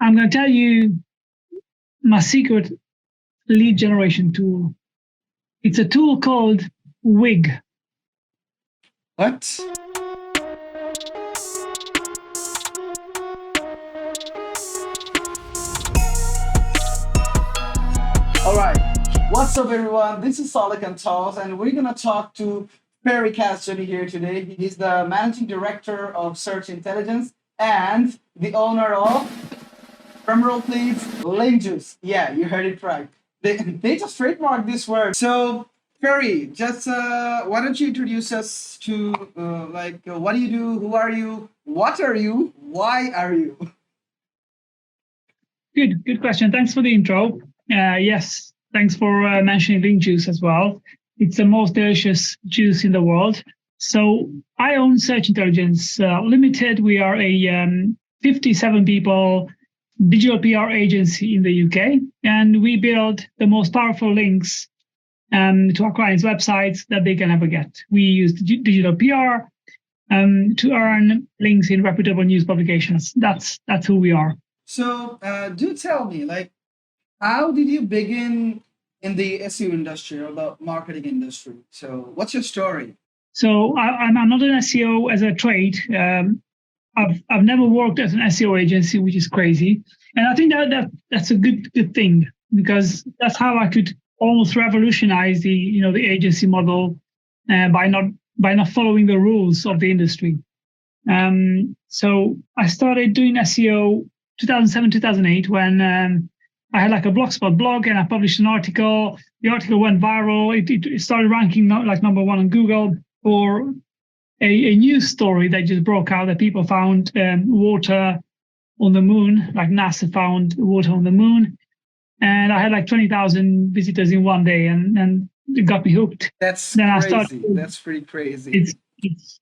I'm going to tell you my secret lead generation tool. It's a tool called Wig. What? All right. What's up, everyone? This is Solek and Toss, and we're gonna talk to Fery Kaszoni here today. He's the managing director of Search Intelligence and the owner of, drumroll please, Link Juice. Yeah, you heard it right. They just trademarked this word. So, Fery, just why don't you introduce us to what do you do? Who are you? What are you? Why are you? Good question. Thanks for the intro. Yes, thanks for mentioning Link Juice as well. It's the most delicious juice in the world. So I own Search Intelligence Limited. We are a 57 people digital PR agency in the UK, and we build the most powerful links to our clients' websites that they can ever get. We use digital PR to earn links in reputable news publications. That's who we are. So, do tell me, how did you begin in the SEO industry or the marketing industry? So, what's your story? So I'm not an SEO as a trade. I've never worked as an SEO agency, which is crazy, and I think that's a good thing, because that's how I could almost revolutionize the agency model by not following the rules of the industry. So I started doing SEO 2007 2008 when I had like a Blogspot blog, and I published an article. The article went viral. It started ranking like number one on Google for a news story that just broke out that people found water on the moon, like NASA found water on the moon. And I had like 20,000 visitors in one day, and it got me hooked. That's then crazy. That's pretty crazy.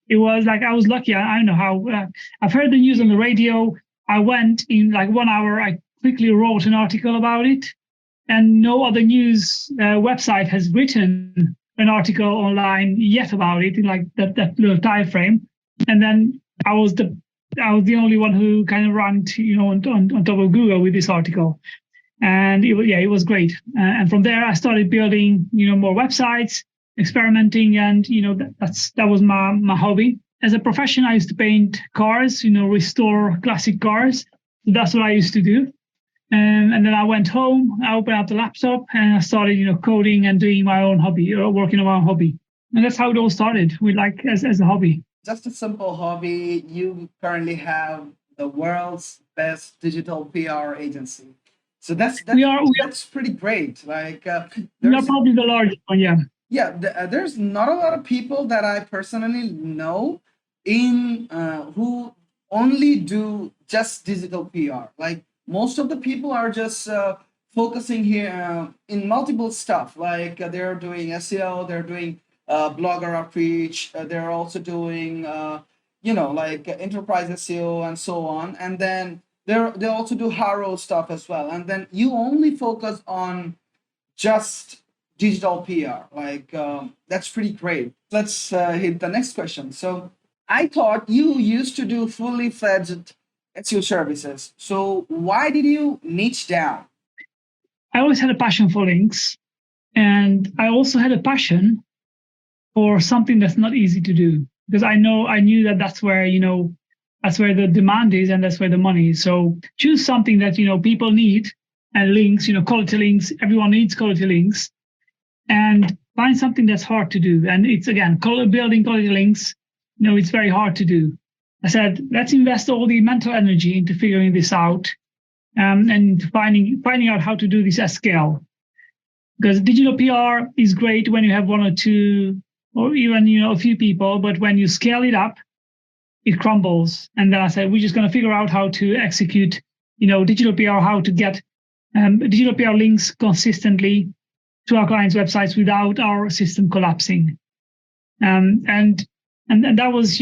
It was like I was lucky. I don't know how. I've heard the news on the radio. I went in like 1 hour. I quickly wrote an article about it, and no other news website has written an article online yet about it in like that little time frame. And then I was the only one who kind of ranked, on top of Google with this article, and it was great. And from there, I started building, more websites, experimenting, and that was my hobby. As a profession, I used to paint cars, restore classic cars. So that's what I used to do. And then I went home, I opened up the laptop, and I started, coding and doing my own hobby, or working on my own hobby. And that's how it all started, with as a hobby. Just a simple hobby. You currently have the world's best digital PR agency. So that's pretty great. We are probably the largest one, yeah. Yeah, there's not a lot of people that I personally know in who only do just digital PR. Like, most of the people are just focusing here in multiple stuff. Like they're doing SEO, they're doing blogger outreach, they're also doing enterprise SEO and so on. And then they also do HARO stuff as well. And then you only focus on just digital PR. That's pretty great. Let's hit the next question. So I thought you used to do fully fledged SEO services. So why did you niche down? I always had a passion for links, and I also had a passion for something that's not easy to do, because I knew that's where the demand is, and that's where the money is. So choose something that people need, and links, quality links. Everyone needs quality links, and find something that's hard to do. And it's, again, building quality links. It's very hard to do. I said, let's invest all the mental energy into figuring this out, and finding out how to do this at scale. Because digital PR is great when you have one or two, or even a few people, but when you scale it up, it crumbles. And then I said, we're just going to figure out how to execute, digital PR, how to get digital PR links consistently to our clients' websites without our system collapsing. And that was,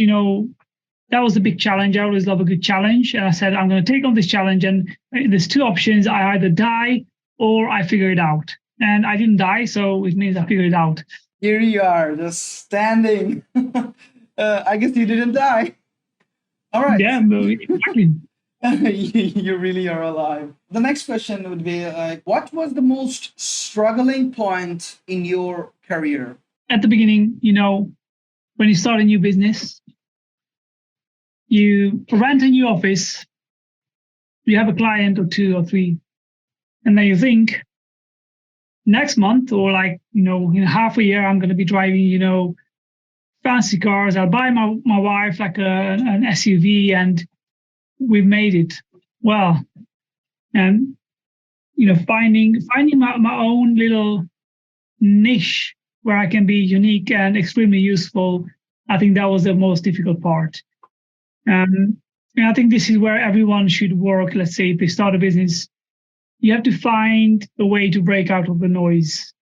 that was the big challenge. I always love a good challenge. And I said, I'm going to take on this challenge. And there's two options. I either die or I figure it out. And I didn't die, so it means I figured it out. Here you are, just standing. I guess you didn't die. All right. Yeah, exactly. You really are alive. The next question would be like, what was the most struggling point in your career? At the beginning, when you start a new business, you rent a new office, you have a client or two or three, and then you think next month or like, in half a year, I'm going to be driving, fancy cars. I'll buy my wife like an SUV and we've made it. Well, and, finding my own little niche where I can be unique and extremely useful, I think that was the most difficult part. And I think this is where everyone should work. Let's say if they start a business, you have to find a way to break out of the noise.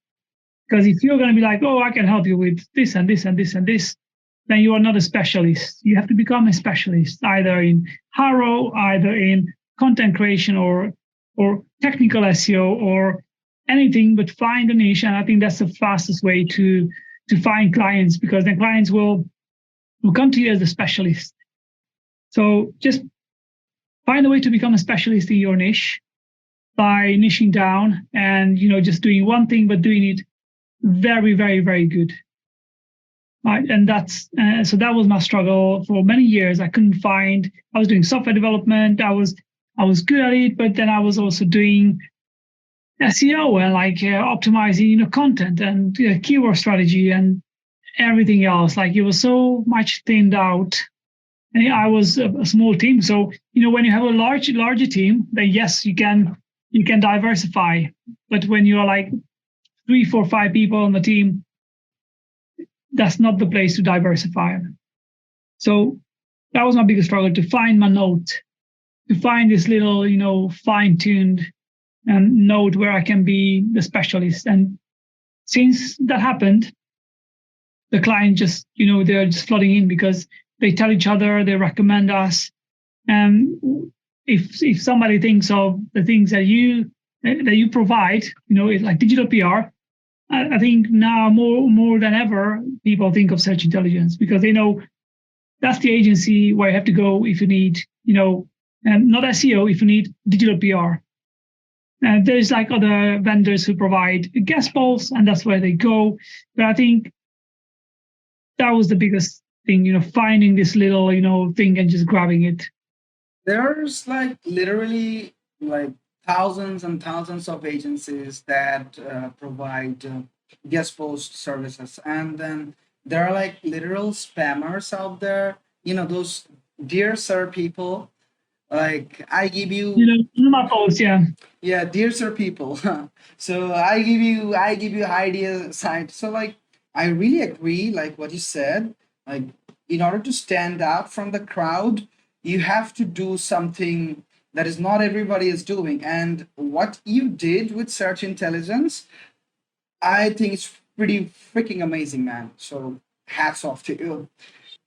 Because if you're going to be like, oh, I can help you with this and this and this and this, then you are not a specialist. You have to become a specialist, either in Haro, either in content creation or technical SEO or anything, but find a niche. And I think that's the fastest way to find clients, because then clients will come to you as a specialist. So just find a way to become a specialist in your niche by niching down and just doing one thing, but doing it very, very, very good. Right, and that's so that was my struggle for many years. I couldn't find. I was doing software development. I was good at it, but then I was also doing SEO and like optimizing content and keyword strategy and everything else. Like it was so much thinned out. And I was a small team, so when you have a larger team, then yes, you can diversify. But when you are like 3, 4, 5 people on the team, that's not the place to diversify. So that was my biggest struggle, to find my note, to find this little fine-tuned note where I can be the specialist. And since that happened, the client just they're just flooding in because they tell each other, they recommend us. And if somebody thinks of the things that you provide, it's like digital PR. I think now more than ever, people think of search intelligence because they know that's the agency where you have to go if you need, and not SEO, if you need digital PR. And there's like other vendors who provide guest polls, and that's where they go. But I think that was the biggest thing, finding this little, thing and just grabbing it. There's like literally like thousands and thousands of agencies that provide guest post services, and then there are like literal spammers out there. Those dear sir people. Like I give you, My posts, yeah. yeah, dear sir people. So I give you idea side. So like I really agree, like what you said. Like in order to stand out from the crowd, you have to do something that is not everybody is doing. And what you did with search intelligence, I think it's pretty freaking amazing, man. So hats off to you.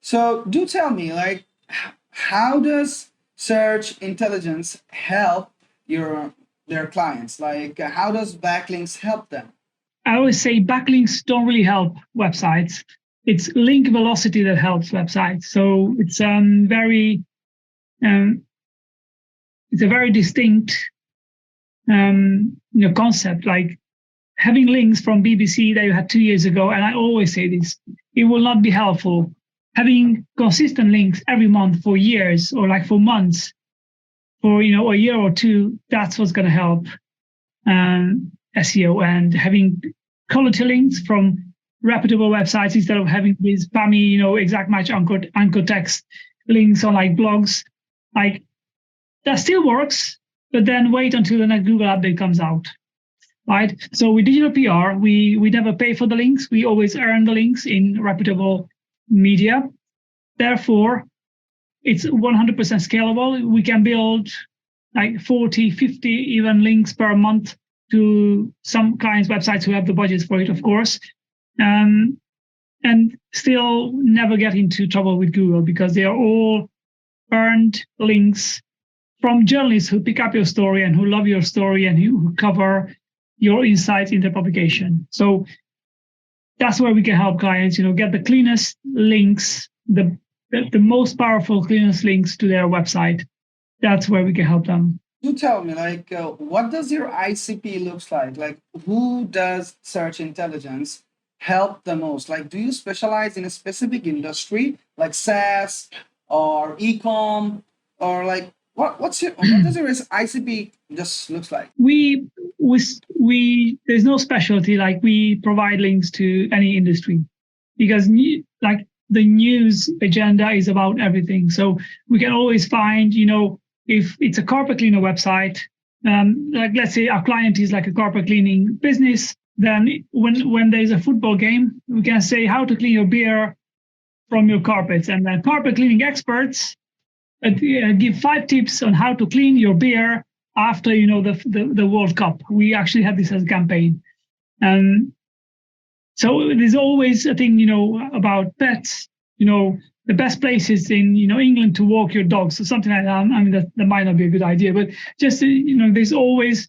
So do tell me, like, how does search intelligence help their clients? Like, how does backlinks help them? I always say backlinks don't really help websites. It's link velocity that helps websites. So it's it's a very distinct concept. Like having links from BBC that you had 2 years ago, and I always say this, it will not be helpful. Having consistent links every month for years or like for months, for a year or two, that's what's going to help SEO. And having quality links from reputable websites instead of having these spammy, exact match anchor text links on like blogs, like that still works, but then wait until the next Google update comes out. Right. So with digital PR, we never pay for the links. We always earn the links in reputable media. Therefore, it's 100% scalable. We can build like 40, 50 even links per month to some clients' websites who have the budgets for it, of course, and still never get into trouble with Google because they are all earned links from journalists who pick up your story and who love your story and who cover your insights in the publication. So that's where we can help clients, get the cleanest links, the most powerful, cleanest links to their website. that's where we can help them. You tell me, like, what does your ICP looks like? Like, who does search intelligence help the most? Like, do you specialize in a specific industry, like SaaS or ecom, or like what does your ICP just looks like? We there's no specialty. Like, we provide links to any industry because like the news agenda is about everything. So we can always find, if it's a carpet cleaner website, like let's say our client is like a carpet cleaning business, then when there's a football game, we can say how to clean your beer from your carpets, and then carpet cleaning experts give 5 tips on how to clean your beer after the World Cup. We actually had this as a campaign. So there's always a thing, about pets, the best places in, England to walk your dogs, so something like that. I mean, that might not be a good idea, but just, there's always,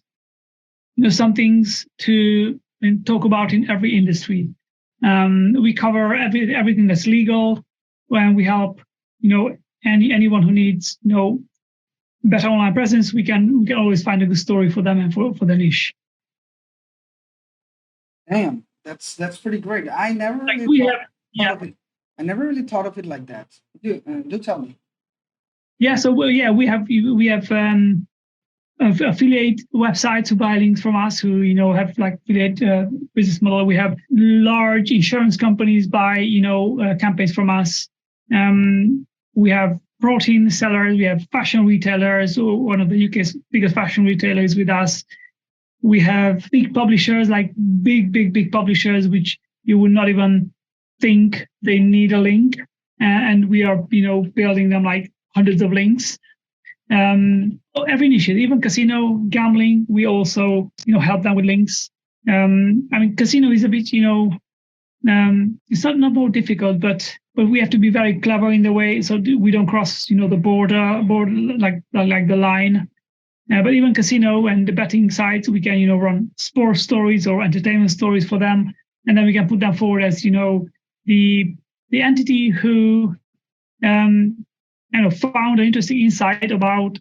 some things to talk about in every industry. We cover everything that's legal, when we help, anyone who needs, better online presence. We can always find a good story for them and for the niche. Damn, that's pretty great. I never Like really yeah. of it. I never really thought of it like that. Do tell me. Yeah, so we have affiliate websites who buy links from us, who have like affiliate business model. We have large insurance companies buy campaigns from us. We have protein sellers. We have fashion retailers. One of the UK's biggest fashion retailers with us. We have big publishers, like big publishers, which you would not even think they need a link, and we are building them like hundreds of links. Every initiative, even casino, gambling, we also help them with links. I mean, casino is a bit it's not more difficult, but we have to be very clever in the way so we don't cross the border like the line. But even casino and the betting sites, we can run sports stories or entertainment stories for them, and then we can put them forward as the entity who found an interesting insight about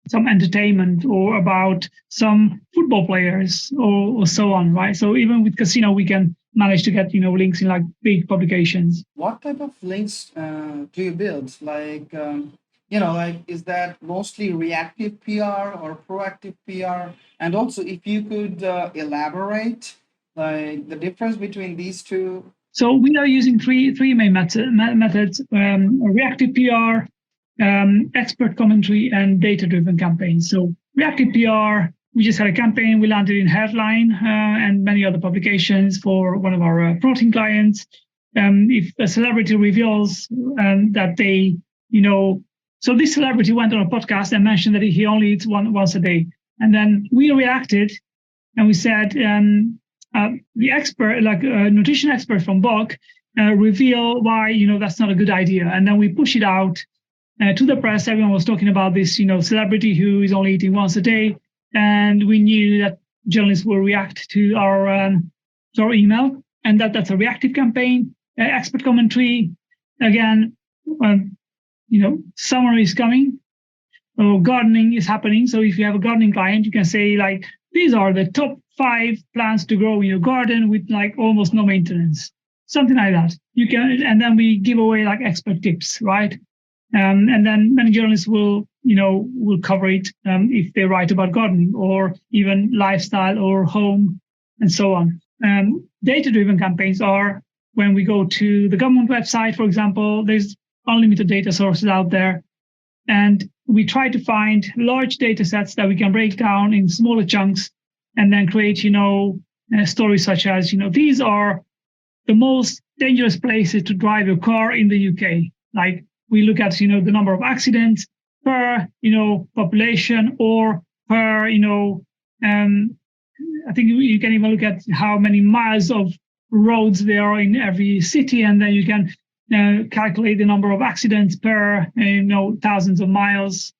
some entertainment or about some football players or so on, right? So even with casino, we can manage to get links in like big publications. What type of links do you build? Like like, is that mostly reactive PR or proactive PR? And also, if you could elaborate like the difference between these two. So we are using three main methods: reactive PR, expert commentary, and data-driven campaigns. So reactive PR, we just had a campaign. We landed in Headline and many other publications for one of our protein clients. If a celebrity reveals that they, so this celebrity went on a podcast and mentioned that he only eats once a day, and then we reacted and we said, the expert, like a nutrition expert from Bok, reveal why that's not a good idea, and then we push it out to the press. Everyone was talking about this, celebrity who is only eating once a day, and we knew that journalists will react to our email, and that's a reactive campaign. Expert commentary, again, summer is coming, or gardening is happening. So if you have a gardening client, you can say like, these are the top 5 plants to grow in your garden with like almost no maintenance, something like that. You can, and then we give away like expert tips, right? And then many journalists will cover it if they write about gardening or even lifestyle or home and so on. Data-driven campaigns are when we go to the government website, for example. There's unlimited data sources out there, and we try to find large data sets that we can break down in smaller chunks and then create stories such as these are the most dangerous places to drive your car in the UK. Like, we look at the number of accidents per population or per I think you can even look at how many miles of roads there are in every city, and then you can calculate the number of accidents per thousands of miles,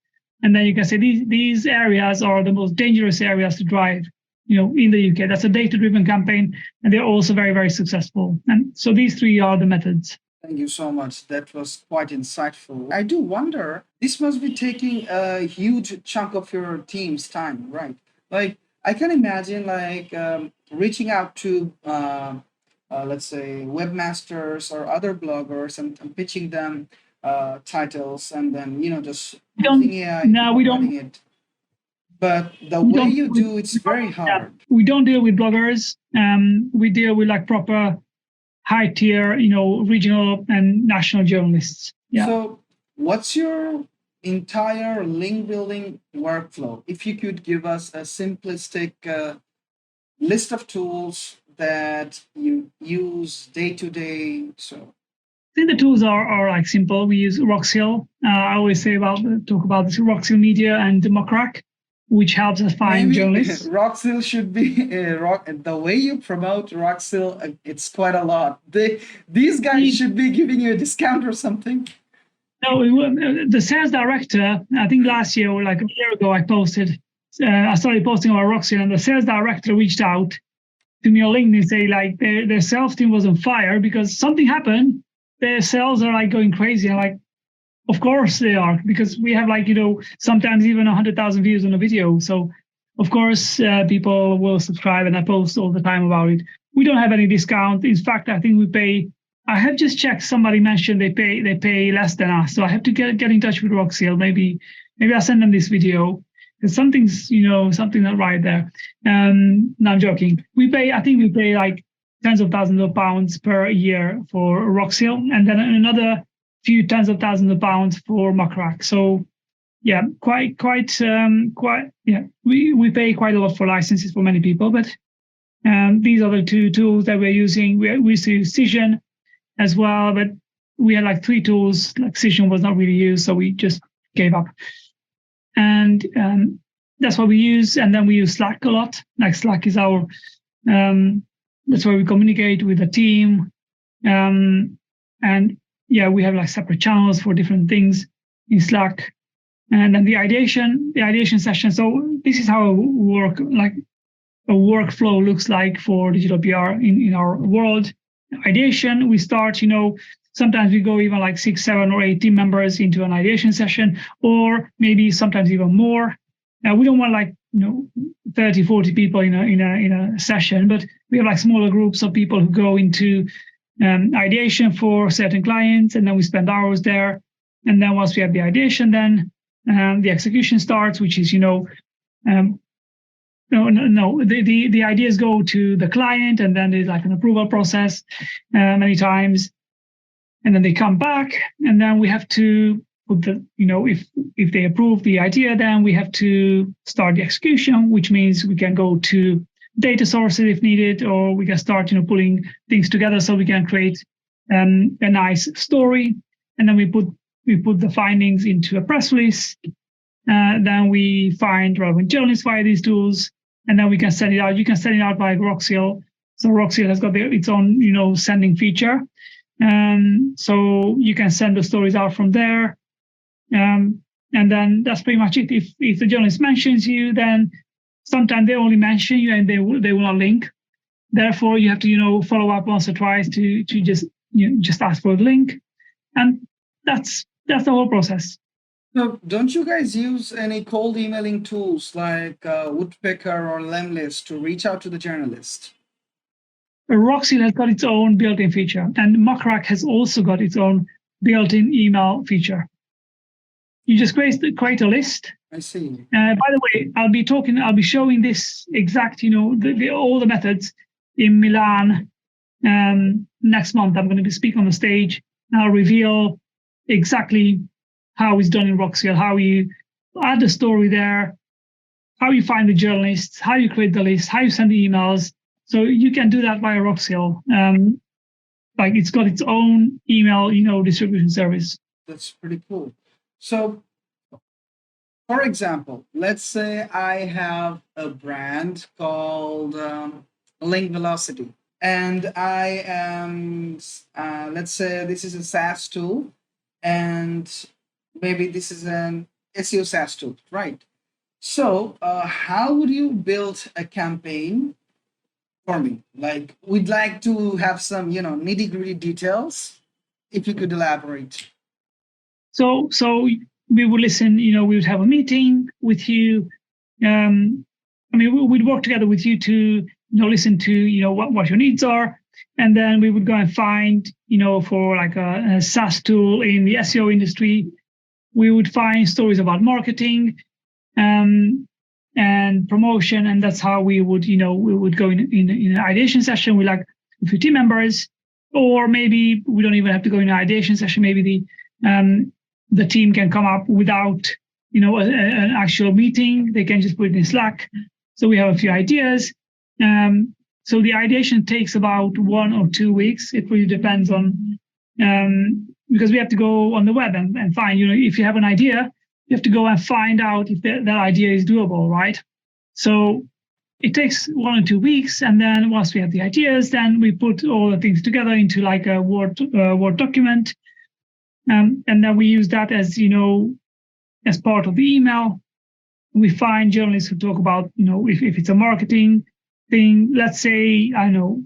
and then you can say these areas are the most dangerous areas to drive in the UK. That's a data-driven campaign, and they're also very, very successful. And so these 3 are the methods. Thank you so much. That was quite insightful. I do wonder, this must be taking a huge chunk of your team's time, right? Like, I can imagine, like, reaching out to, let's say, webmasters or other bloggers and pitching them titles and then, just We don't. using AI, No, we don't. writing it. But the We way don't. you do, it's very Yeah, hard. we don't deal with bloggers. We deal with like proper high tier, regional and national journalists. Yeah. So, what's your entire link building workflow? If you could give us a simplistic list of tools that you use day to day. So, I think the tools are like simple. We use Roxhill. I always talk about this Roxhill Media and Democrac, which helps us find maybe journalists. Roxhill should be the way you promote Roxhill. It's quite a lot. These guys should be giving you a discount or something. No, the sales director, I think last year or like a year ago, I started posting about Roxhill, and the sales director reached out to me on LinkedIn and say like their sales team was on fire because something happened. Their sales are like going crazy. And like, of course they are, because we have like, sometimes even 100,000 views on a video. So of course people will subscribe, and I post all the time about it. We don't have any discount. In fact, I think I have just checked. Somebody mentioned they pay less than us. So I have to get in touch with Roxhill. Maybe I'll send them this video. Because something not right there. No, I'm joking. I think we pay like tens of thousands of pounds per year for Roxhill, and then another few tens of thousands of pounds for Macrack. So yeah, yeah. We pay quite a lot for licenses for many people, but these are the two tools that we're using. We used to use Cision as well, but we had like three tools. Like Cision was not really used, so we just gave up. And that's what we use. And then we use Slack a lot. Like Slack is our that's where we communicate with the team. And yeah, we have like separate channels for different things in Slack. And then the ideation session. So this is how a workflow looks like for digital PR in our world. Ideation, we start, sometimes we go even like 6, 7, or 8 team members into an ideation session, or maybe sometimes even more. Now we don't want like 30, 40 people in a session, but we have like smaller groups of people who go into ideation for certain clients, and then we spend hours there. And then once we have the ideation, then the execution starts, which is the ideas go to the client, and then there's like an approval process many times, and then they come back, and then we have to put if they approve the idea, then we have to start the execution, which means we can go to data sources if needed, or we can start pulling things together so we can create a nice story, and then we put the findings into a press release. Then we find relevant journalists via these tools, and then we can send it out. You can send it out by Roxhill. So Roxhill has got its own, sending feature. So you can send the stories out from there. And then that's pretty much it. If the journalist mentions you, then sometimes they only mention you and they will not link. Therefore, you have to, follow up once or twice to just ask for the link. And that's the whole process. So, don't you guys use any cold emailing tools like Woodpecker or Lemlist to reach out to the journalist? Roxhill has got its own built-in feature, and Macrack has also got its own built-in email feature. You just create a list. I see. By the way, I'll be showing this exact, all the methods in Milan next month. I'm going to be speaking on the stage, and I'll reveal exactly how it's done in Roxhill, how you add the story there, how you find the journalists, how you create the list, how you send the emails. So you can do that via Roxhill. Like it's got its own email, distribution service. That's pretty cool. So, for example, let's say I have a brand called Link Velocity, and I am, let's say this is a SaaS tool, and maybe this is an SEO SaaS tool, right? So, how would you build a campaign for me? Like, we'd like to have some, nitty gritty details. if you could elaborate. So we would listen. We would have a meeting with you. We'd work together with you to listen to what your needs are, and then we would go and find for like a SaaS tool in the SEO industry, we would find stories about marketing and promotion, and that's how we would go in an ideation session with like a few team members, or maybe we don't even have to go in an ideation session. Maybe the team can come up without an actual meeting. They can just put it in Slack. So we have a few ideas. So the ideation takes about 1 or 2 weeks. It really depends on because we have to go on the web and find, if you have an idea, you have to go and find out if that idea is doable, right? So it takes 1 or 2 weeks, and then once we have the ideas, then we put all the things together into like a Word document, and then we use that as as part of the email. We find journalists who talk about if it's a marketing thing. Let's say, I know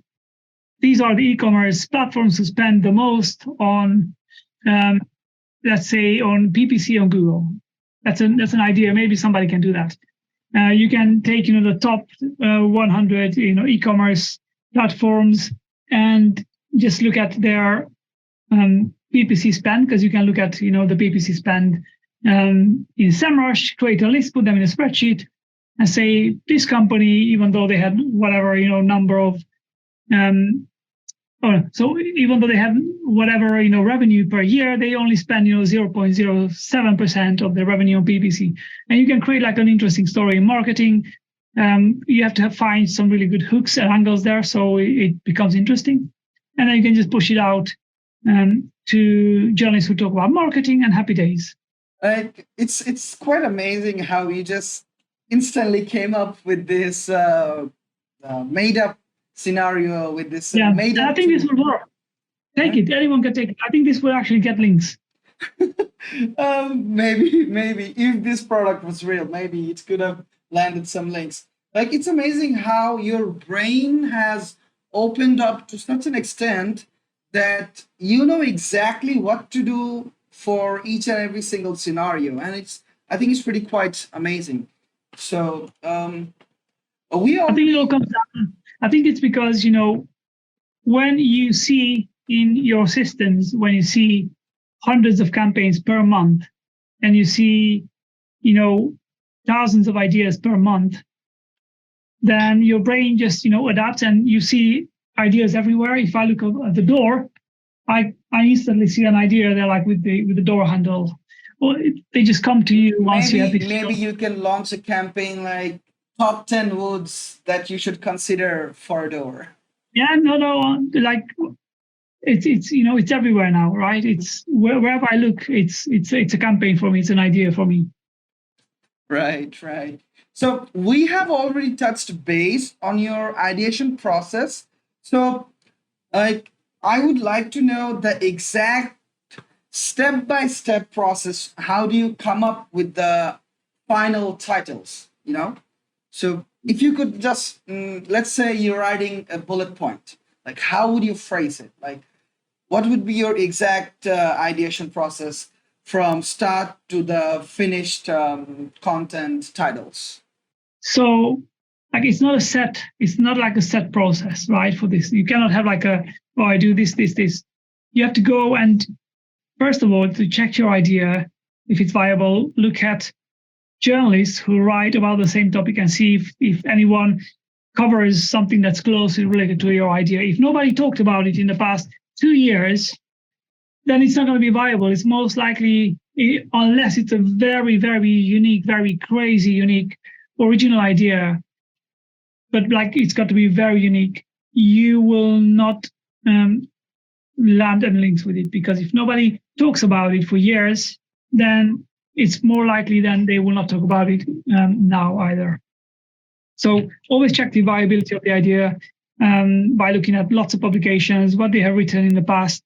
these are the e-commerce platforms who spend the most on let's say on PPC on Google. That's an idea. Maybe somebody can do that. You can take the top 100 e-commerce platforms and just look at their PPC spend, because you can look at the PPC spend in SEMrush, create a list, put them in a spreadsheet, and say this company, even though they had whatever number of so even though they have whatever revenue per year, they only spend 0.07% of their revenue on PPC. And you can create like an interesting story in marketing. You have to find some really good hooks and angles there, so it becomes interesting. And then you can just push it out to journalists who talk about marketing, and happy days. It's quite amazing how you just instantly came up with this made up scenario, with this made up. I think this will work. Take it. Anyone can take it. I think this will actually get links. Maybe if this product was real, maybe it could have landed some links. Like, it's amazing how your brain has opened up to such an extent that you know exactly what to do for each and every single scenario, and I think it's pretty quite amazing. So I think it all comes down. I think it's because when you see in your systems, when you see hundreds of campaigns per month, and you see thousands of ideas per month, then your brain just adapts, and you see ideas everywhere. If I look at the door, I instantly see an idea there, like with the door handle, or they just come to you once you have it. Maybe you can launch a campaign like top 10 woods that you should consider for a door. Yeah, no, like it's everywhere now, right? It's wherever I look, it's a campaign for me. It's an idea for me. Right. So we have already touched base on your ideation process. So I would like to know the exact step-by-step process. How do you come up with the final titles? So if you could just, let's say you're writing a bullet point, like how would you phrase it? Like, what would be your exact ideation process from start to the finished content titles? So, like, it's not like a set process, right? For this, you cannot have like I do this. You have to go and, first of all, to check your idea, if it's viable, look at journalists who write about the same topic and see if anyone covers something that's closely related to your idea. If nobody talked about it in the past 2 years, then it's not going to be viable. It's most likely, unless it's a very, very unique, very crazy, unique, original idea, but like it's got to be very unique, you will not land any links with it, because if nobody talks about it for years, then it's more likely then they will not talk about it now either. So always check the viability of the idea by looking at lots of publications, what they have written in the past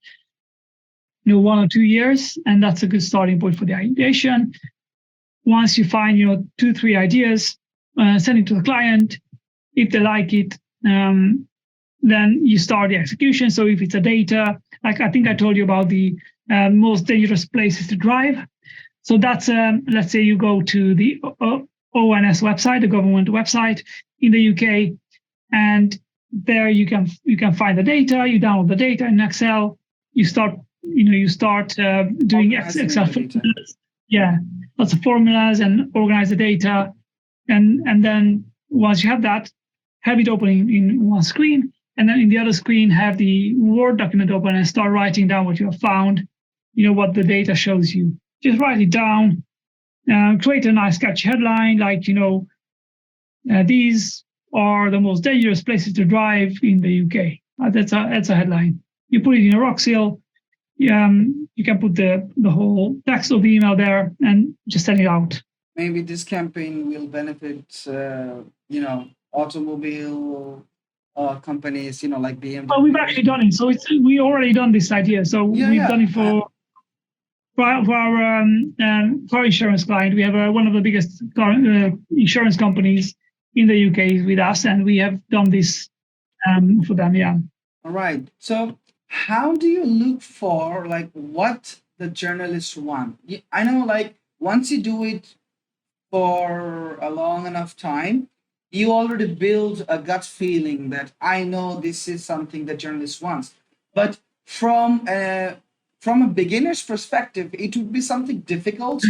1 or 2 years, and that's a good starting point for the ideation. Once you find 2, 3 ideas, send it to the client. If they like it, then you start the execution. So if it's a data, like I think I told you about the most dangerous places to drive. So that's let's say you go to the ONS website, the government website in the UK, and there you can find the data. You download the data in Excel. You start doing Excel formulas. Yeah, lots of formulas and organize the data, and then once you have that, have it open in one screen, and then in the other screen have the Word document open and start writing down what you have found. What the data shows you. Just write it down. Create a nice catchy headline like these are the most dangerous places to drive in the UK. That's a headline. You put it in a rock seal. You can put the whole text of the email there and just send it out. Maybe this campaign will benefit, automobile companies, like BMW. Well, we've actually done it. So we already done this idea. So we've done it for our insurance client. We have one of the biggest insurance companies in the UK with us, and we have done this for them. Yeah. All right. So how do you look for what the journalists want? I know once you do it for a long enough time, you already build a gut feeling that I know this is something the journalist wants. But from a beginner's perspective, it would be something difficult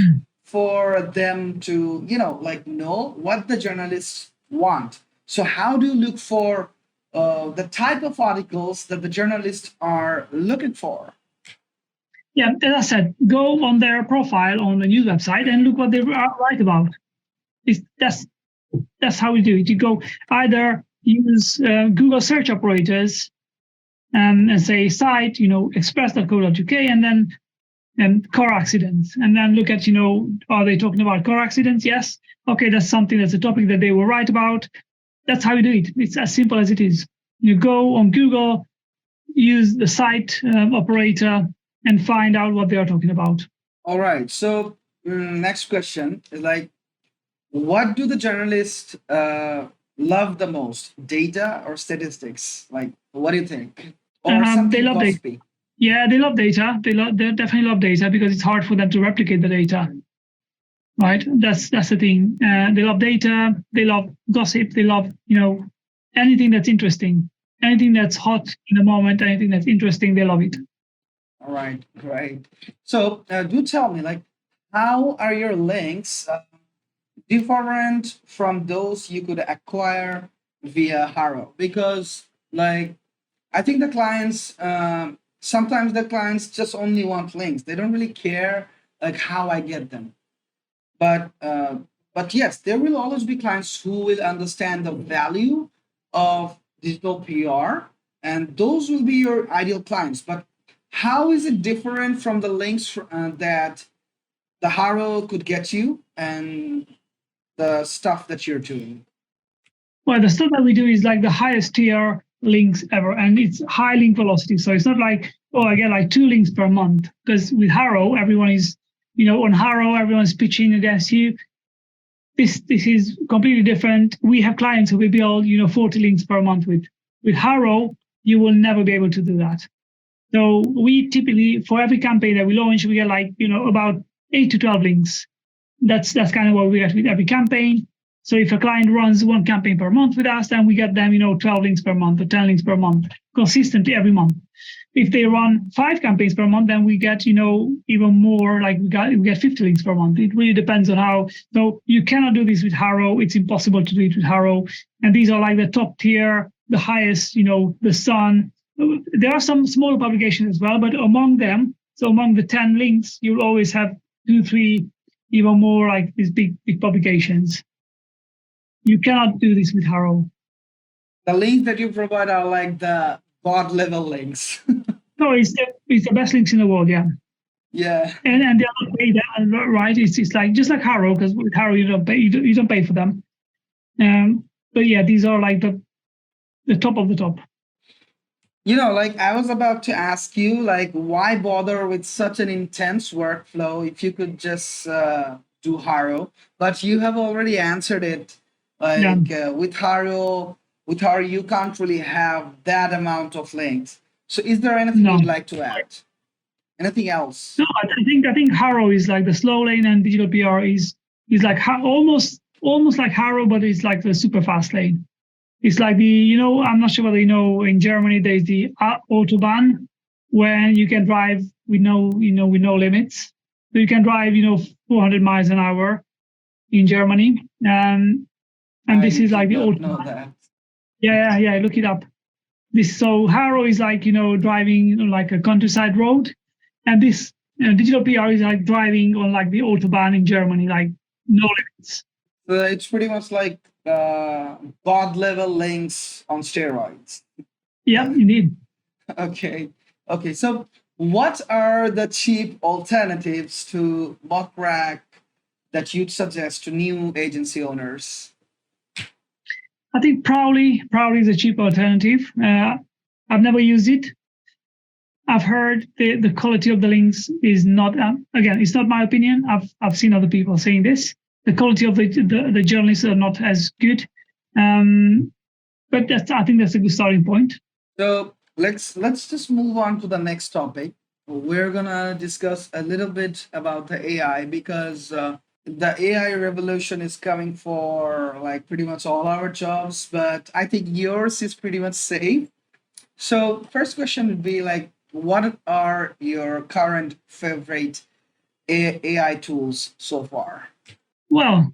for them to, know what the journalists want. So how do you look for the type of articles that the journalists are looking for? Yeah, as I said, go on their profile on the news website and look what they write about. That's how we do it. You go either use Google search operators and say site, express.co.uk, and then car accidents, and then look at, are they talking about car accidents? Yes. Okay, that's a topic that they will write about. That's how you do it. It's as simple as it is. You go on Google, use the site operator, and find out what they are talking about. All right. So next question is what do the journalists love the most, data or statistics? What do you think? Or something they love gossipy? data. Yeah, they love data. They definitely love data because it's hard for them to replicate the data. Right. That's the thing. They love data. They love gossip. They love anything that's interesting, anything that's hot in the moment, anything that's interesting. They love it. All right, great. So do tell me, how are your links different from those you could acquire via Haro? Because I think the clients sometimes the clients just only want links. They don't really care how I get them. But yes, there will always be clients who will understand the value of digital PR, and those will be your ideal clients. But how is it different from the links that the Haro could get you and the stuff that you're doing? Well, the stuff that we do is the highest tier links ever, and it's high link velocity. So it's not I get 2 links per month, because with Haro, everyone is, on Haro, everyone's pitching against you. This is completely different. We have clients who we build, 40 links per month with. With Haro, you will never be able to do that. So we typically, for every campaign that we launch, we get about 8 to 12 links. That's kind of what we get with every campaign. So if a client runs 1 campaign per month with us, then we get them, 12 links per month or 10 links per month, consistently every month. If they run 5 campaigns per month, then we get, even more, we get 50 links per month. It really depends on how. So you cannot do this with Haro. It's impossible to do it with Haro. And these are the top tier, the highest, the Sun. There are some smaller publications as well, but among them, so among the 10 links, you'll always have 2, 3, even more these big publications. You cannot do this with Haro. The links that you provide are the god level links. No, it's the best links in the world, yeah. Yeah. And they are not paid, right? It's just like Haro, because with Haro you don't pay for them. But yeah, these are the top of the top. I was about to ask you, why bother with such an intense workflow if you could just do Haro? But you have already answered it. With Haro, with how you can't really have that amount of links. So is there anything No, you'd like to add? Anything else? no. I think Haro is like the slow lane, and digital PR is like almost like Haro, but it's like the super fast lane. It's like I'm not sure whether in Germany there's the Autobahn, when you can drive with no limits. So you can drive 400 miles an hour in Germany, and this I is like did the not know Autobahn. that. Yeah. Look it up. So Haro is like driving like a countryside road, and this digital PR is like driving on like the Autobahn in Germany, like no limits. So it's pretty much like god level links on steroids. Yeah, indeed. Okay. Okay. So what are the cheap alternatives to Bokrack that you'd suggest to new agency owners? I think Prowly is a cheap alternative. I've never used it. I've heard the quality of the links is not, again, it's not my opinion. I've seen other people saying this. The quality of the journalists are not as good. But I think that's a good starting point. So let's just move on to the next topic. We're gonna discuss a little bit about the AI, because the AI revolution is coming for like pretty much all our jobs, but I think yours is pretty much safe. So first question would be like, what are your current favorite AI tools so far? Well,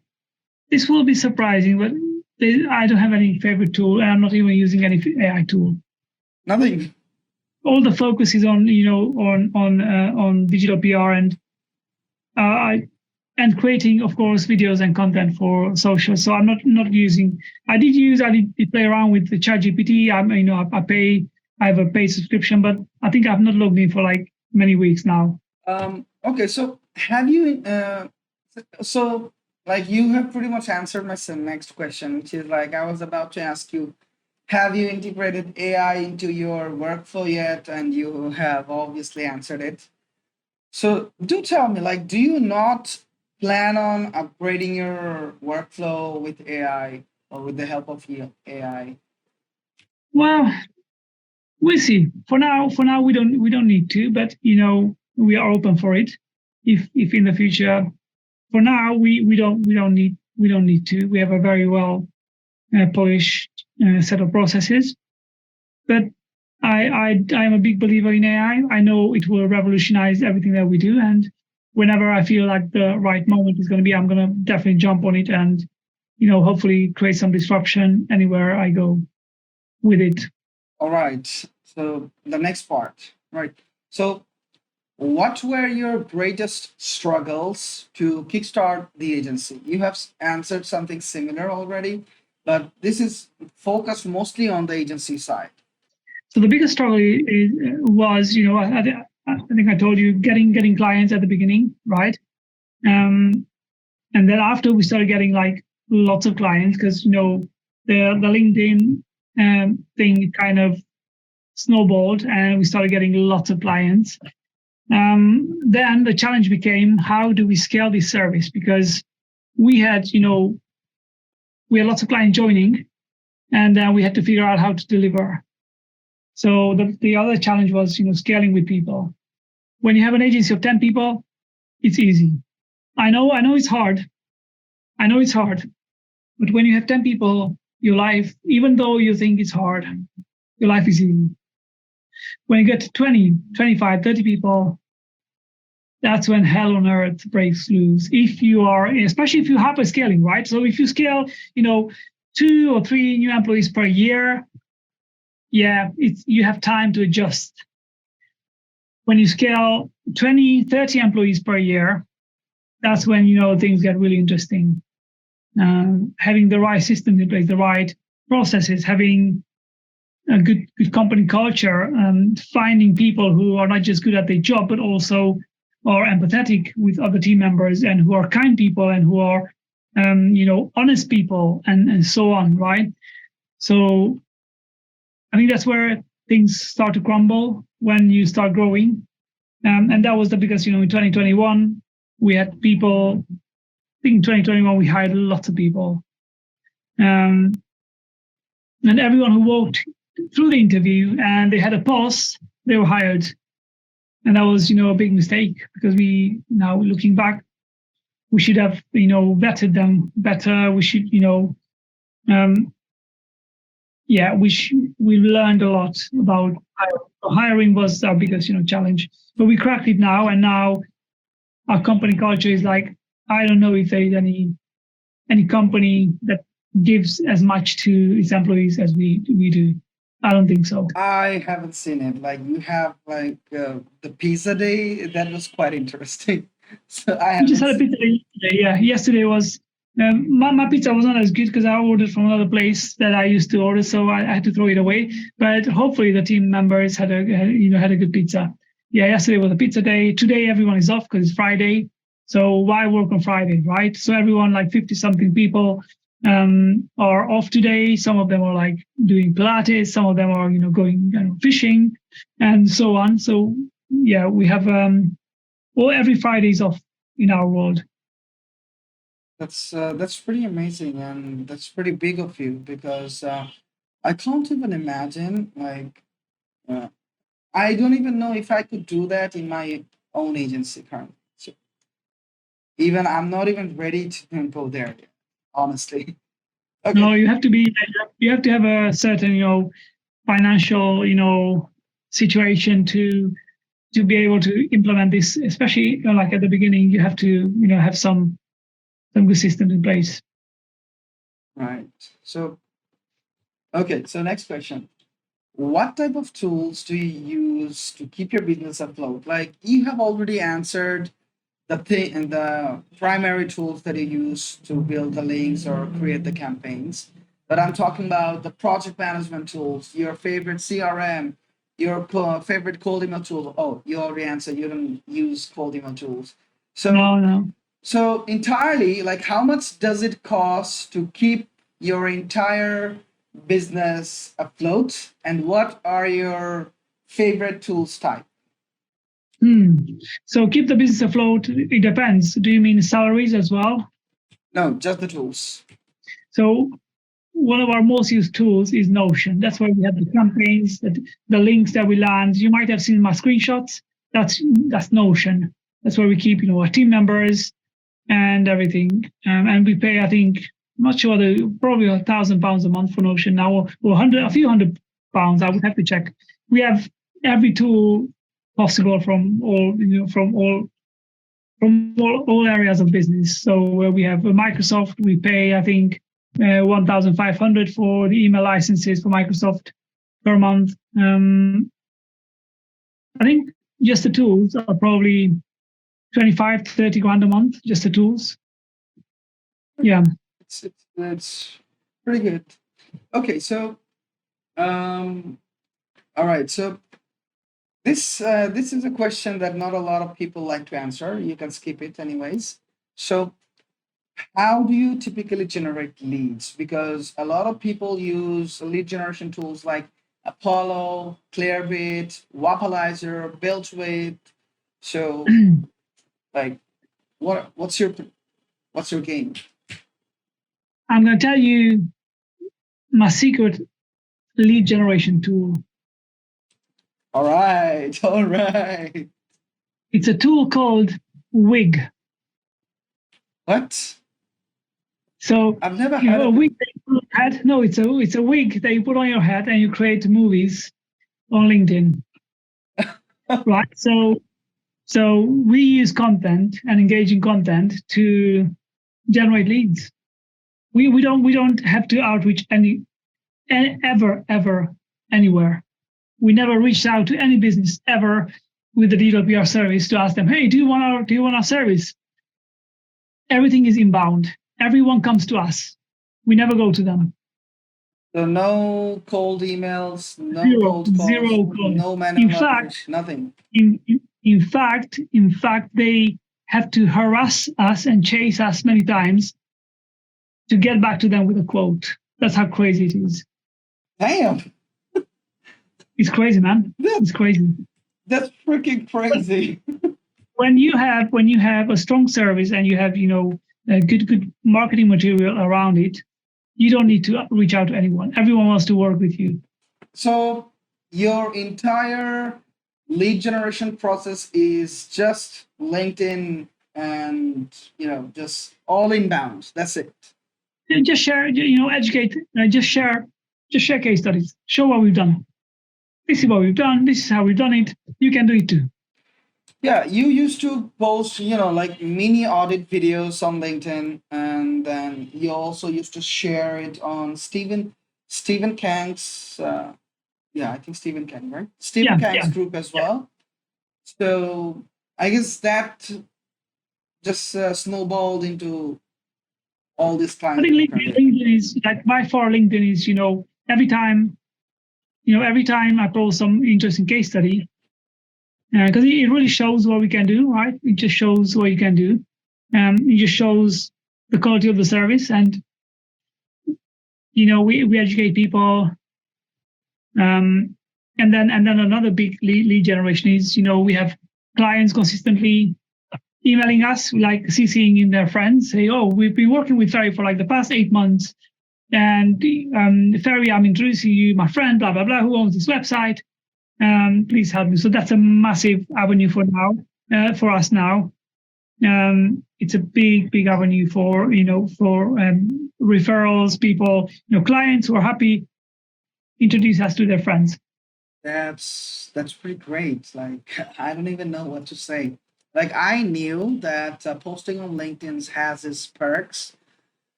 this will be surprising, but I don't have any favorite tool, and I'm not even using any AI tool. Nothing. All the focus is on on digital PR and creating, of course, videos and content for social. So I'm not using. I did play around with the ChatGPT. I have a paid subscription, but I think I've not logged in for like many weeks now. Okay, so have you so like you have pretty much answered my next question, which is like I was about to ask you, have you integrated AI into your workflow yet? And you have obviously answered it. So do tell me, like, do you not plan on upgrading your workflow with AI or with the help of AI? Well, we'll see. For now, we don't need to, but we are open for it. If in the future, for now, we don't need to. We have a very well polished set of processes. But I am a big believer in AI. I know it will revolutionize everything that we do, and whenever I feel like the right moment is going to be, I'm going to definitely jump on it and hopefully create some disruption anywhere I go with it. All right. So the next part, right? So what were your greatest struggles to kickstart the agency? You have answered something similar already, but this is focused mostly on the agency side. So the biggest struggle was, I think I told you, getting clients at the beginning, right? And then after we started getting like lots of clients, because the LinkedIn thing kind of snowballed, and we started getting lots of clients. Then the challenge became, how do we scale this service? Because we had lots of clients joining, and then we had to figure out how to deliver. So the other challenge was, scaling with people. When you have an agency of 10 people, it's easy. I know it's hard. But when you have 10 people, your life, even though you think it's hard, your life is easy. When you get to 20, 25, 30 people, that's when hell on earth breaks loose. If you are, especially if you're hyper scaling, right? So if you scale, 2 or 3 new employees per year, yeah, you have time to adjust. When you scale 20, 30 employees per year, that's when things get really interesting. Having the right systems in place, the right processes, having a good company culture, and finding people who are not just good at their job, but also are empathetic with other team members, and who are kind people, and who are honest people, and so on, right? So I think that's where things start to crumble when you start growing. And that was the biggest, in 2021, we had people, I think in 2021, we hired lots of people. and everyone who walked through the interview and they had a pulse, they were hired. And that was, a big mistake, because we, now looking back, we should have, vetted them better. We should, um, yeah, we learned a lot about hiring was our biggest, challenge. But we cracked it now, and now our company culture is like, I don't know if there's any company that gives as much to its employees as we do. I don't think so. I haven't seen it. Like you have like the pizza day. That was quite interesting. So I We just haven't had a pizza day yesterday. Yeah, yesterday was my pizza was not as good because I ordered from another place that I used to order, so I had to throw it away. But hopefully the team members had a good pizza. Yeah, yesterday was a pizza day. Today everyone is off because it's Friday. So why work on Friday, right? So everyone, like 50 something people, are off today. Some of them are like doing Pilates. Some of them are going fishing, and so on. So yeah, we have every Friday is off in our world. That's pretty amazing, and that's pretty big of you because I can't even imagine. Like uh, I don't even know if I could do that in my own agency currently. So even I'm not even ready to go there yet, honestly. Okay. No, you have to have a certain financial situation to be able to implement this. Especially like at the beginning, you have to have some good systems in place. Right. So okay. So next question. What type of tools do you use to keep your business afloat? Like you have already answered the thing and the primary tools that you use to build the links or create the campaigns. But I'm talking about the project management tools, your favorite CRM, your favorite cold email tool. Oh, you already answered. You don't use cold email tools. So No. so entirely, like how much does it cost to keep your entire business afloat? And what are your favorite tools type? So keep the business afloat. It depends. Do you mean salaries as well? No, just the tools. So one of our most used tools is Notion. That's where we have the campaigns, the links that we land. You might have seen my screenshots. That's Notion. That's where we keep our team members and everything. And we pay, I think, I'm not sure, probably £1,000 a month for Notion now, or a few £100. I would have to check. We have every tool possible from all areas of business. So where we have Microsoft, we pay, I think, 1,500 for the email licenses for Microsoft per month. I think just the tools are probably 25 to 30 grand a month, just the tools. Yeah. It's pretty good. Okay, so all right, so this is a question that not a lot of people like to answer. You can skip it anyways. So how do you typically generate leads? Because a lot of people use lead generation tools like Apollo, Clearbit, Wapalizer, BuiltWith. So like what's your game? I'm going to tell you my secret lead generation tool. All right, all right. It's a tool called Wig. What? So I've never heard a of it. wig that you put on your head. No, it's a wig that you put on your head and you create movies on LinkedIn. Right. So we use content and engaging content to generate leads. We don't have to outreach ever anywhere. We never reached out to any business ever with the DWPR service to ask them, hey, do you want our service? Everything is inbound. Everyone comes to us. We never go to them. So no cold emails, no Zero, cold calls, zero calls. no manual In fact, application, nothing. in fact, they have to harass us and chase us many times to get back to them with a quote. That's how crazy it is. Damn, It's crazy, man. It's crazy. that's freaking crazy. When you have a strong service and you have good marketing material around it, you don't need to reach out to anyone. Everyone wants to work with you. So your entire lead generation process is just LinkedIn and just all inbound. That's it. Just share, educate, just share case studies. Show what we've done. This is what we've done. This is how we've done it. You can do it too. Yeah, you used to post, like mini audit videos on LinkedIn, and then you also used to share it on Stephen Kang's, yeah, I think Stephen Kang, right? Stephen Kang's group as well. So I guess that just snowballed into all these I clients. think LinkedIn is like by far. LinkedIn is every time I post some interesting case study, because it really shows what we can do, right? It just shows what you can do. It just shows the quality of the service, and we educate people. And then another big lead generation is we have clients consistently emailing us, like CCing in their friends, say, oh, we've been working with Fery for like the past 8 months, and Fery, I'm introducing you my friend, blah blah blah, who owns this website. Please help me. So that's a massive avenue for us now. It's a big avenue for referrals, people, clients who are happy introduce us to their friends. That's pretty great. Like I don't even know what to say. Like I knew that posting on LinkedIn has its perks,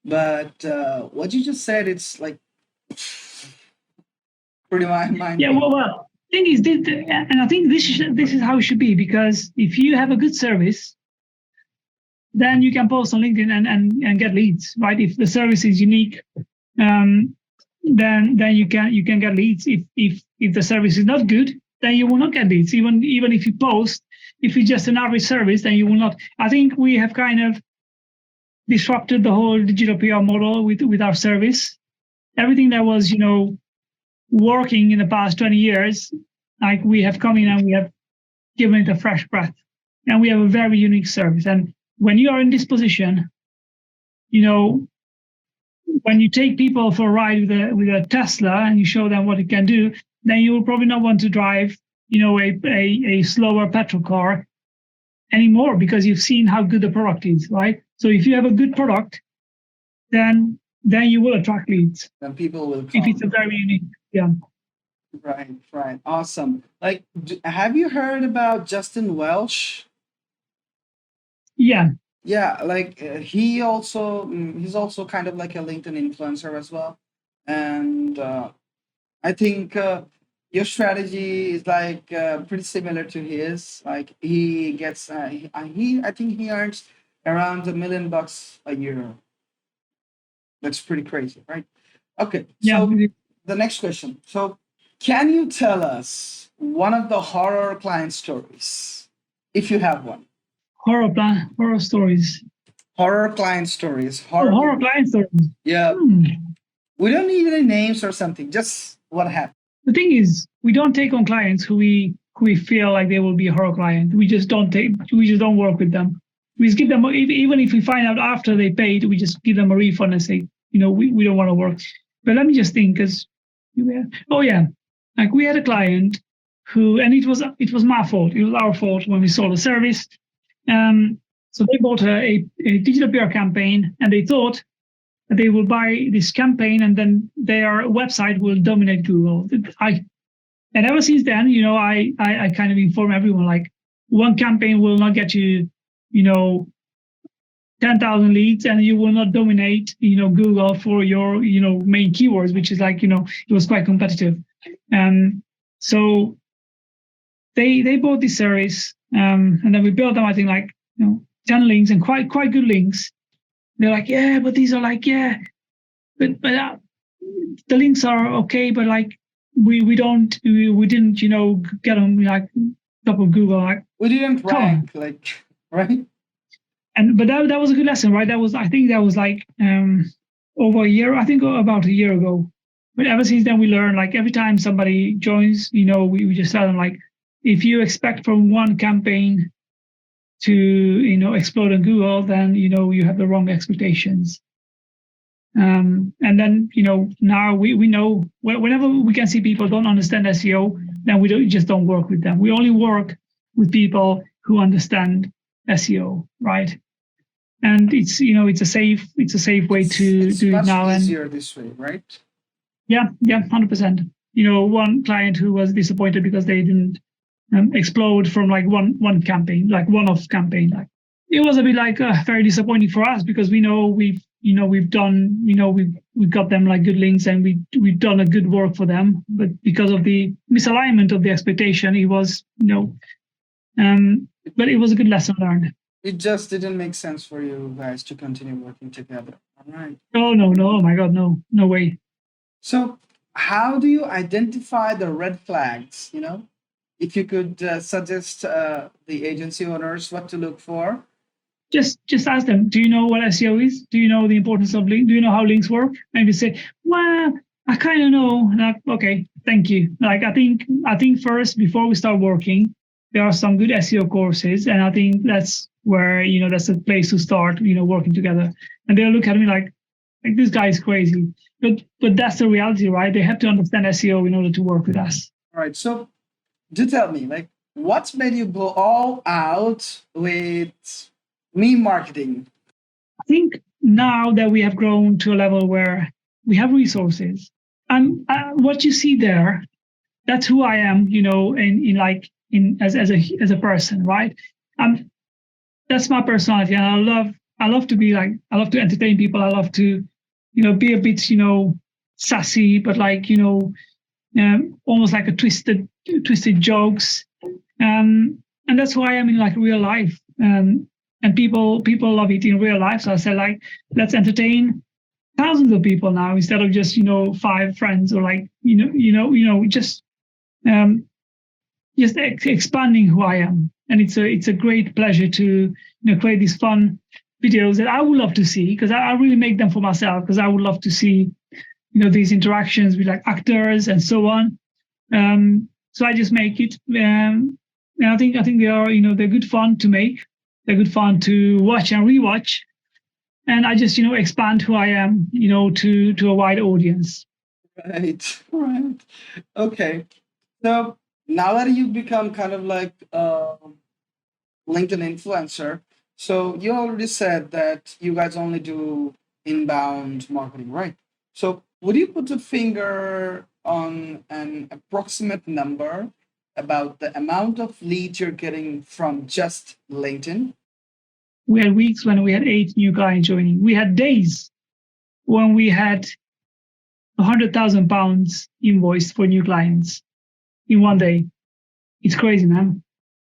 but what you just said, it's like pretty mind. Yeah, well, thing is, and I think this is how it should be, because if you have a good service, then you can post on LinkedIn and get leads, right? If the service is unique, then you can get leads. If the service is not good, then you will not get leads. Even if you post, if it's just an average service, then you will not. I think we have kind of disrupted the whole digital PR model with our service. Everything that was working in the past 20 years, like we have come in and we have given it a fresh breath, and we have a very unique service. And when you are in this position, when you take people for a ride with a Tesla and you show them what it can do, then you will probably not want to drive a slower petrol car anymore, because you've seen how good the product is, right? So if you have a good product, then you will attract leads. Then people will come. If it's a very unique, yeah. Right. Awesome. Like, have you heard about Justin Welsh? Yeah. Yeah, like he's also kind of like a LinkedIn influencer as well, and I think your strategy is like pretty similar to his. Like he gets I think he earns around $1 million a year. That's pretty crazy, right? Okay, so the next question. So can you tell us one of the horror client stories, if you have one? Horror stories. Horror client stories. Horror client stories. Yeah. We don't need any names or something. Just what happened. The thing is, we don't take on clients who we feel like they will be a horror client. We just don't work with them. We just give them, even if we find out after they paid, we just give them a refund and say, we don't want to work. But let me just think, because like we had a client who, and it was my fault. It was our fault when we sold the service. So they bought a digital PR campaign, and they thought that they will buy this campaign and then their website will dominate Google. And ever since then, I kind of inform everyone, like, one campaign will not get you, 10,000 leads, and you will not dominate, Google for your, main keywords, which is like, it was quite competitive. So they bought this service, and then we built them, I think, like 10 links, and quite good links. They're like, yeah, but these are like, yeah, but the links are okay, but like we didn't get them like top of Google. Like we didn't rank, like, right? But that was a good lesson, right? I think that was like over a year. I think about a year ago. But ever since then, we learned, like, every time somebody joins, we just tell them, like, if you expect from one campaign to explode on Google, then you have the wrong expectations. And then, now we know whenever we can see people don't understand SEO, then we just don't work with them. We only work with people who understand SEO, right? And it's it's a safe way to do it now. It's much easier this way, right? Yeah, 100%. One client who was disappointed because they didn't explode from like one campaign, like one-off campaign. Like it was a bit like very disappointing for us because we know we've done we've got them like good links and we've done a good work for them, but because of the misalignment of the expectation, it was but it was a good lesson learned. It just didn't make sense for you guys to continue working together. All right. Oh no, oh my God, no way. So, how do you identify the red flags? If you could suggest the agency owners what to look for. Just ask them, do you know what SEO is? Do you know the importance of links? Do you know how links work? And you say, well, I kind of know. Like, okay, thank you. Like I think first before we start working, there are some good SEO courses, and I think that's where that's a place to start. Working together, and they'll look at me like this guy is crazy. But that's the reality, right? They have to understand SEO in order to work with us. All right. So, do tell me, like, what's made you go all out with meme marketing? I think now that we have grown to a level where we have resources, and what you see there, that's who I am, as a person, right? That's my personality, and I love to be like, I love to entertain people. I love to, be a bit, sassy, but like, almost like a twisted jokes. And that's who I am in like real life. And people love it in real life. So I said, like, let's entertain thousands of people now instead of just 5 friends or like just expanding who I am. And it's a great pleasure to create these fun videos that I would love to see, because I really make them for myself, because I would love to see these interactions with like actors and so on. So I just make it, and I think they are they're good fun to make. They're good fun to watch and rewatch, and I just expand who I am to a wide audience. Right. Okay. So now that you've become kind of like a LinkedIn influencer, so you already said that you guys only do inbound marketing, right? So would you put a finger on an approximate number about the amount of leads you're getting from just LinkedIn? We had weeks when we had 8 new clients joining. We had days when we had £100,000 invoiced for new clients in one day. It's crazy, man.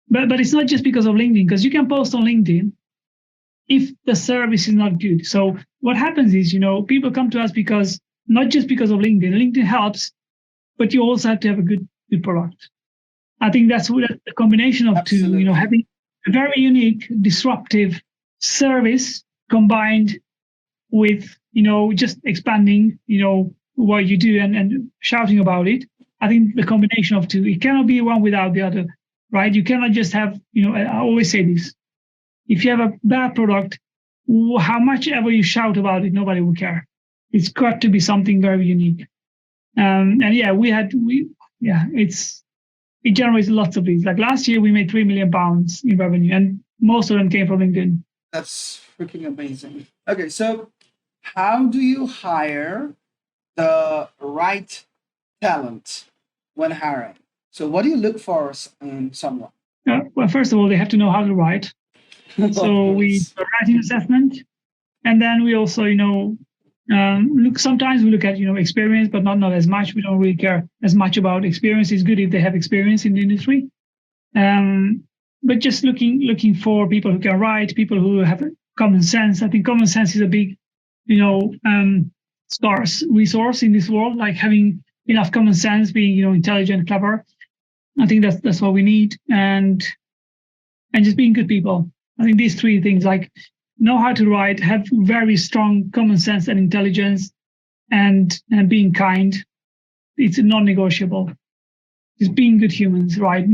But it's not just because of LinkedIn, because you can post on LinkedIn if the service is not good. So what happens is, people come to us because not just because of LinkedIn. LinkedIn helps, but you also have to have a good product. I think that's the combination of Absolutely. two, having a very unique, disruptive service combined with, just expanding, what you do and shouting about it. I think the combination of two, it cannot be one without the other, right? You cannot just have, I always say this, if you have a bad product, how much ever you shout about it, nobody will care. It's got to be something very unique. And yeah, it generates lots of leads. Like last year, we made £3 million in revenue, and most of them came from LinkedIn. That's freaking amazing. Okay, so how do you hire the right talent when hiring? So what do you look for in someone? Well, first of all, they have to know how to write. So we do a writing assessment, and then we also, sometimes we look at, experience, but not as much. We don't really care as much about experience. It's good if they have experience in the industry. But just looking for people who can write, people who have common sense. I think common sense is a big, scarce resource in this world, like having enough common sense, being, intelligent, clever. I think that's what we need. And just being good people. I think these 3 things, like know how to write, have very strong common sense and intelligence, and being kind. It's non-negotiable. Just being good humans, right?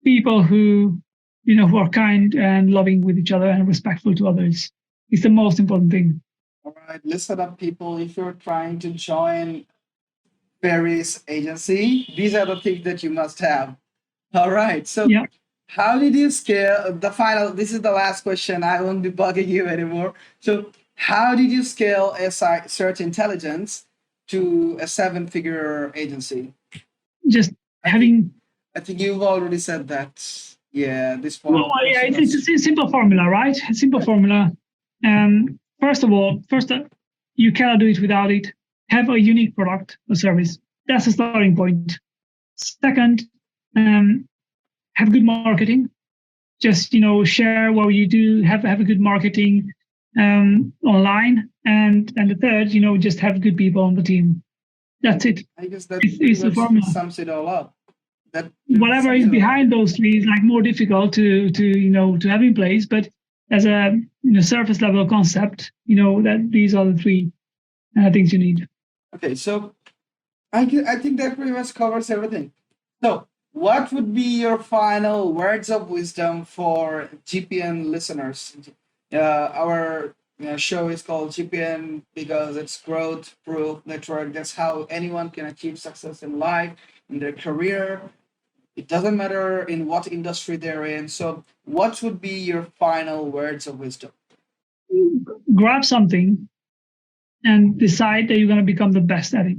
People who, who are kind and loving with each other and respectful to others. It's the most important thing. All right, listen up, people. If you're trying to join Fery's agency, these are the things that you must have. All right. So, Yeah, how did you scale the final? This is the last question. I won't be bugging you anymore. So, how did you scale search intelligence to a seven-figure agency? just I think having. I think you've already said that. Yeah, this Well, one yeah, question it's was. a simple formula, right? A simple formula. First of all, you cannot do it without it. Have a unique product or service. That's a starting point. Second, um, have good marketing. Just share what you do. Have a good marketing online. And the third, just have good people on the team. That's it. I guess that pretty It's the much formula. sums it all up. That pretty much Whatever sums is it all up. behind those three is like more difficult to have in place, but as a surface level concept, that these are the three things you need. Okay, so I think that pretty much covers everything. So, what would be your final words of wisdom for GPN listeners? Our show is called GPN because it's growth proof network. That's how anyone can achieve success in life, in their career. It doesn't matter in what industry they're in. So, what would be your final words of wisdom? Grab something and decide that you're going to become the best at it.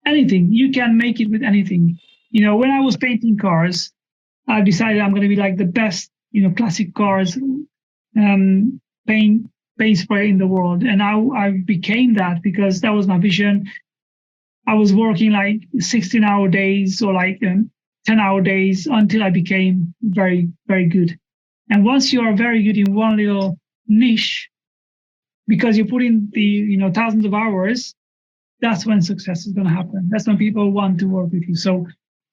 Anything you can make it with anything. When I was painting cars, I decided I'm going to be like the best, classic cars paint spray in the world, and I became that because that was my vision. I was working like 16-hour days or like 10-hour days until I became very, very good. And once you are very good in one little niche, because you put in the thousands of hours, that's when success is going to happen. That's when people want to work with you. So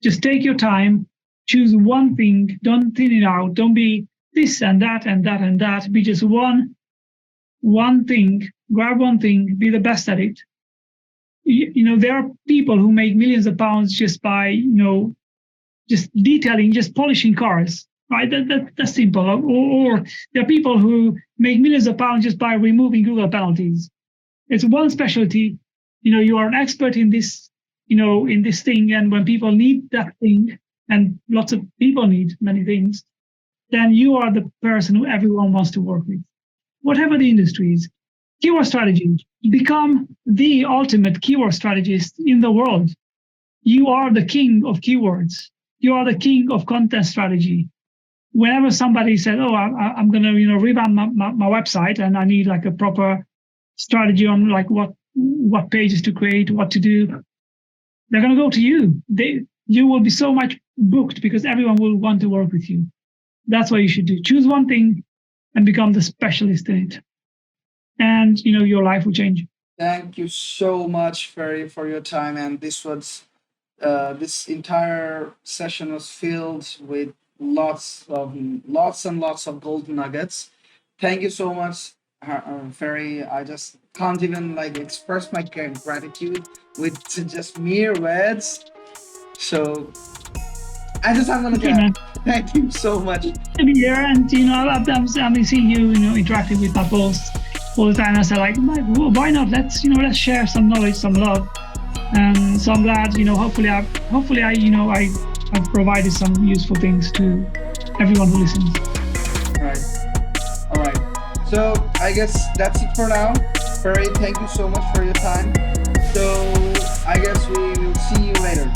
just take your time, choose one thing, don't thin it out, don't be this and that and that and that. Be just one thing, grab one thing, be the best at it. There are people who make millions of pounds just by just detailing, just polishing cars, right? That's simple. Or there are people who make millions of pounds just by removing Google penalties. It's one specialty. You are an expert in this, in this thing, and when people need that thing, and lots of people need many things, then you are the person who everyone wants to work with. Whatever the industry is, keyword strategy, become the ultimate keyword strategist in the world. You are the king of keywords. You are the king of content strategy. Whenever somebody said, "Oh, I'm going to revamp my website and I need like a proper strategy on like what pages to create, what to do," they're going to go to you. You will be so much booked because everyone will want to work with you. That's what you should do. Choose one thing and become the specialist in it, and your life will change. Thank you so much, Ferry, for your time. And this entire session was filled with lots and lots of golden nuggets. Thank you so much, Ferry. I just can't even like express my gratitude with just mere words. So I'm gonna Okay, get. man. Thank you so much. To be here, and I've been seeing you, interacting with my posts all the time. I said like, well, why not? Let's share some knowledge, some love. And so I'm glad, hopefully I've provided some useful things to everyone who listens. All right. All right. So I guess that's it for now. Ferry, thank you so much for your time. So I guess we will see you later.